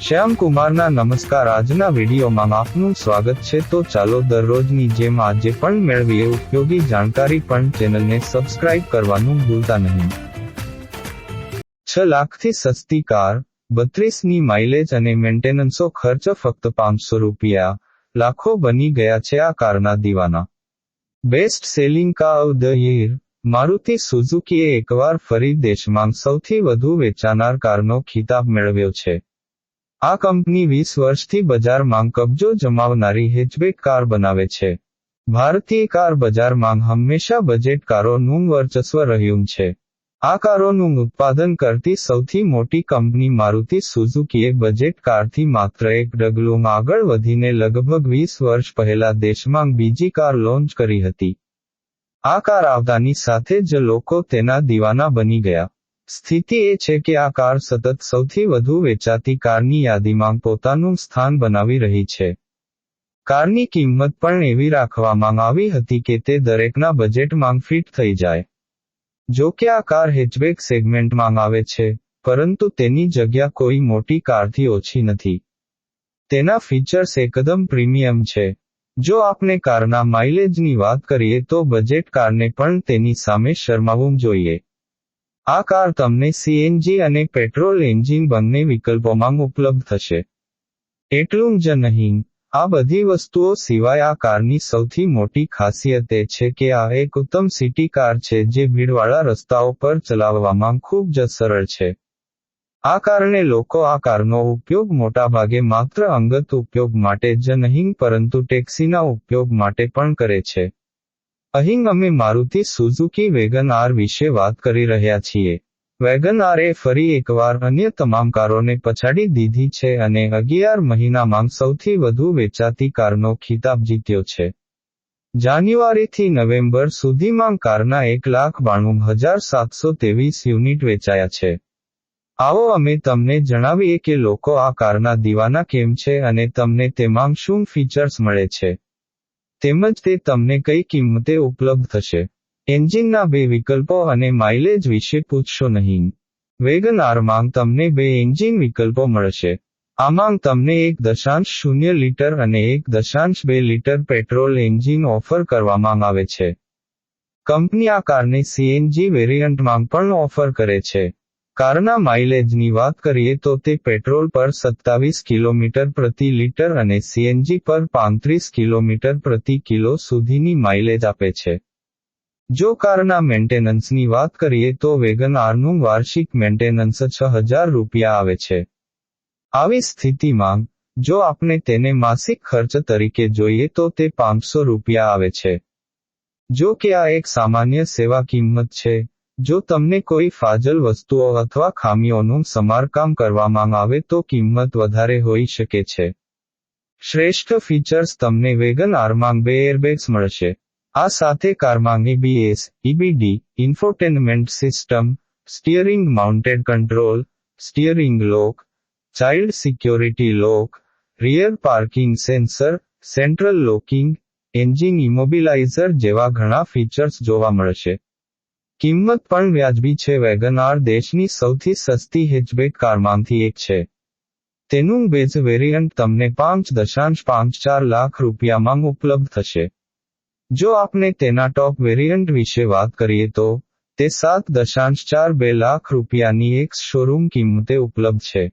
શ્યામકુમારના નમસ્કાર. આજના વિડીયોમાં આપનું સ્વાગત છે. તો ચાલો દરરોજની જેમ આજે પણ મેળવીએ ઉપયોગી જાણકારી, પણ ચેનલને સબસ્ક્રાઇબ કરવાનું ભૂલતા નહીં. 6 લાખથી સસ્તી કાર, 32ની માઇલેજ અને મેન્ટેનન્સનો ખર્ચ ફક્ત 500 રૂપિયા. લાખો બની ગયા છે આ કારના દીવાના. Best selling car of the year. Maruti સુઝુકીએ એકવાર ફરી દેશમાં સૌથી વધુ વેચાનાર કારનો ખિતાબ મેળવ્યો છે. આ કંપની 20 વર્ષથી બજારમાં કબજો જમાવનારી હેચબેક કાર બનાવે છે. ભારતીય કાર બજારમાં હંમેશા બજેટ કારોનું વર્ચસ્વ રહ્યું છે. આ કારોનું ઉત્પાદન કરતી સૌથી મોટી કંપની મારુતિ સુઝુકીએ બજેટ કારથી માત્ર એક ડગલું આગળ વધીને લગભગ 20 વર્ષ પહેલા દેશમાં બીજી કાર લોન્ચ કરી હતી. આ કાર આવતાની સાથે જ લોકો તેના દીવાના બની ગયા. સ્થિતિ એ છે કે આ કાર સતત સૌથી વધુ વેચાતી કારની યાદીમાં પોતાનું સ્થાન બનાવી રહી છે. કારની કિંમત પણ એવી રાખવામાં આવી હતી કે તે દરેકના બજેટમાં ફિટ થઈ જાય. જો કે આ કાર હેચબેક સેગમેન્ટમાં આવે છે, પરંતુ તેની જગ્યા કોઈ મોટી કારથી ઓછી નથી. તેના ફીચર્સ એકદમ પ્રીમિયમ છે. જો આપણે કારના માઇલેજની વાત કરીએ તો બજેટ કારને પણ તેની સામે શરમાવવું જોઈએ. આ કાર તમને સીએનજી અને પેટ્રોલ એન્જિન બંને વિકલ્પોમાં ઉપલબ્ધ થશે. એટલું જ નહીં, આ બધી વસ્તુઓ સિવાય આ કારની સૌથી મોટી ખાસિયત એ છે કે આ એક ઉત્તમ સિટી કાર છે જે ભીડવાળા રસ્તાઓ પર ચલાવવામાં ખૂબ જ સરળ છે. આ કારણે લોકો આ કારનો ઉપયોગ મોટાભાગે માત્ર અંગત ઉપયોગ માટે જ નહીં પરંતુ ટેક્સીના ઉપયોગ માટે પણ કરે છે. અહીં અમે મારુતિ સુઝુકી વેગન આર વિશે વાત કરી રહ્યા છીએ. વેગન આર એ ફરી એકવાર અન્ય તમામ કારોને પછાડી દીધી છે અને 11 મહિનામાં સૌથી વધુ વેચાતી કારનો ખિતાબ જીત્યો છે. જાન્યુઆરીથી નવેમ્બર સુધીમાં કારના 1,92,723 યુનિટ વેચાયા છે. આવો અમે તમને જણાવીએ કે લોકો આ કારના દીવાના કેમ છે અને તમને તેમાં શું ફીચર્સ મળે છે, તેમજ તે તમને કઈ કિંમતે ઉપલબ્ધ થશે. એન્જિનના 2 વિકલ્પો અને માઇલેજ વિશે પૂછશો નહીં. વેગન આરમાં તમને 2 એન્જિન વિકલ્પો મળશે. આમાં તમને 1.0 લિટર અને 1.2 લિટર પેટ્રોલ એન્જિન ઓફર કરવામાં આવે છે. કંપની આ કારને સીએનજી વેરિયન્ટમાં પણ ઓફર કરે છે. કારના માઇલેજની વાત કરીએ તો તે પેટ્રોલ પર 27 કિલોમીટર પ્રતિ લિટર અને સીએનજી પર 35 કિલોમીટર પ્રતિ કિલો સુધીની માઇલેજ આપે છે. જો કારના મેન્ટેનન્સની વાત કરીએ તો વેગન આરનું વાર્ષિક મેન્ટેનન્સ 6,000 રૂપિયા આવે છે. આવી સ્થિતિમાં, જો આપણે તેને માસિક ખર્ચ તરીકે જોઈએ તો તે 500 રૂપિયા આવે છે. જો કે આ એક સામાન્ય સેવા કિંમત છે. જો તમને કોઈ ફાજલ વસ્તુઓ અથવા ખામીઓનું સમારકામ કરવામાં આવે તો કિંમત વધારે હોઈ શકે છે. શ્રેષ્ઠ ફીચર્સ. તમને વેગન આરમાં 2 એરબેગ્સ મળશે. આ સાથે કારમાં ABS, EBD, infotainment system, steering mounted control, steering lock, child security lock, rear parking sensor, central locking, engine immobiliser જેવા ઘણા ફીચર્સ જોવા મળશે. કિંમત પણ વ્યાજબી છે. વેગન આર દેશની સૌથી સસ્તી હેચબેક કારમાંથી એક છે. તેનું બેઝ વેરિયન્ટ તમને 5.54 લાખ રૂપિયામાં ઉપલબ્ધ થશે. જો આપણે તેના ટોપ વેરિયન્ટ વિશે વાત કરીએ તો તે 7.42 લાખ રૂપિયાની એક શોરૂમ કિંમતે ઉપલબ્ધ છે.